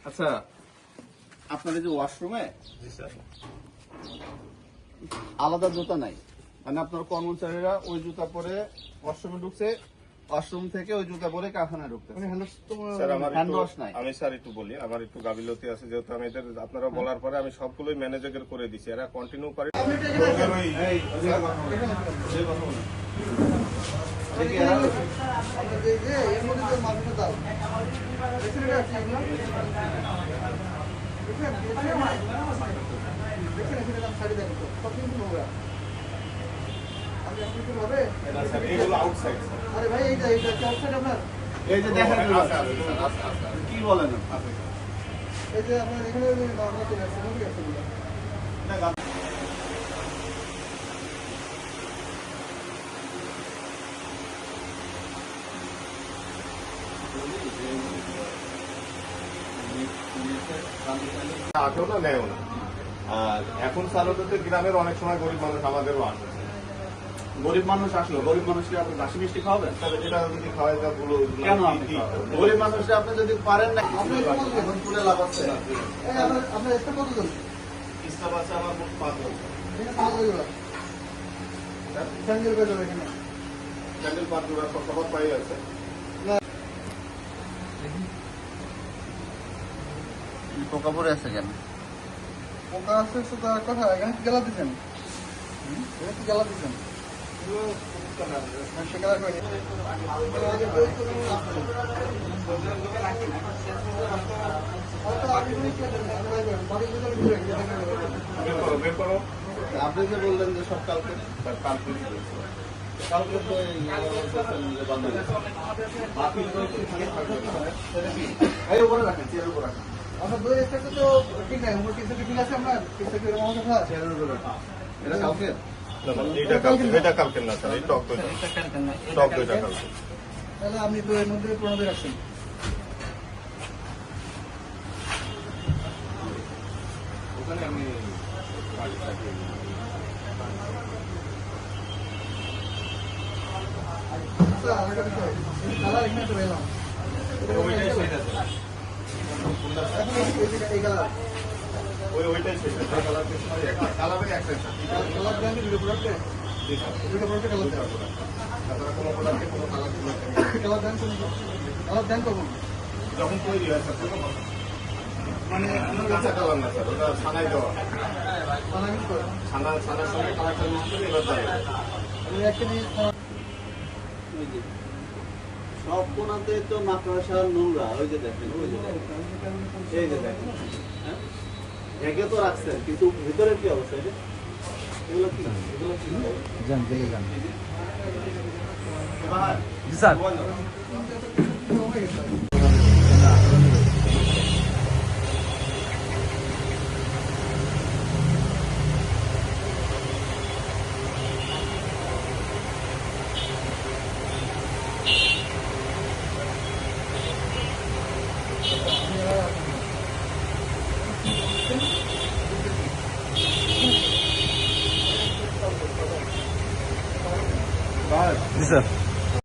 আচ্ছা, আপনার এই যে ওয়াশরুমে আলাদা জুতা নাই, মানে আপনার কর্মচারীরা ওই জুতা পরে ওয়াশরুমে ঢুকছে, ওয়াশরুম থেকে ওই জুতা পরে কারখানায় ঢুকছে। হ্যান্ড ওয়াশ নাই। আমি স্যার একটু বলি, আমার একটু গাফিলতি আছে, যেহেতু আমি এদের আপনারা বলার পরে আমি সবগুলোই ম্যানেজার করে দিছি, এরা কন্টিনিউ করে। এই যে দেখেন কি বলেন, এই যে আপনার এখানে চলে আসছে আঠেও না নেয়ও না। আর এখন স্যার হতে গ্রামের অনেক সময় গরিব মানুষ আমাদেরও আসে। গরিব মানুষ আসলো, গরিব মানুষকে আপনি বাসি মিষ্টি খাওয়াবেন? এটা যদি খাওয়াই যা বলো কেন আপনি গরিব মানুষকে আপনি যদি পারেন না, তুলে লাভ আছে। আপনার একটা কতজন ইসলাম আছে আমার মোট 5 জন। স্যান্ডেল করে দেবে এখানে স্যান্ডেল 5 জোড়া সবার পাই আছে। পোকা পড়ে আছে কেন? পোকা আছে তো কথা, এখানে কি জ্বালা দিচ্ছেন? এখানে কি জ্বালা দিচ্ছেন? আপনি যে বললেন যে সব কালকে কালকে তো এই উপরে রাখেন, চেয়ারের উপর রাখেন। আপনার দই একটা তো ঠিক নাই, উপর কিছু ঠিক আছে আপনার কিছু কি রকম কথা আছে? চেয়ারের উপরে রাখেন। এটা কালকে এটা কালকে না স্যার, এই টক দইটা কালকে। তাহলে আপনি তো এর মধ্যে 15 দিন রাখছেন। ওখানে আমি আচ্ছা, আরেকটা বিষয়, এই কালার এখানে তো এলাম ওইটাই সেটা এখন এই কালার ওইটাই সেটা কালারের একটা কালার দেন দুটো প্রোডাক্টে দুটো প্রোডাক্টে কালার দেন তাছাড়া কোনো প্রোডাক্টে কোনো কালার কালার দেন কালার দেন কখন যখন তৈরি হয় স্যার তখন মানে কাঁচা কালার না স্যার, ওটা ছানায় দেওয়া মানে মিক্স করে ছানার সঙ্গে কালারটা মিক্স করে এবার দেওয়া আমি একটা জিনিস সব কোনাতে তো মাকড়সা নোংরা, ওই যে দেখেন, ওই যে দেখেন, এই যে দেখেন, হ্যাঁ ঢেকে তো রাখছেন, কিন্তু ভিতরের কি অবস্থা? এগুলো কি যান দেখে যান বাহার জি স্যার জি স্যার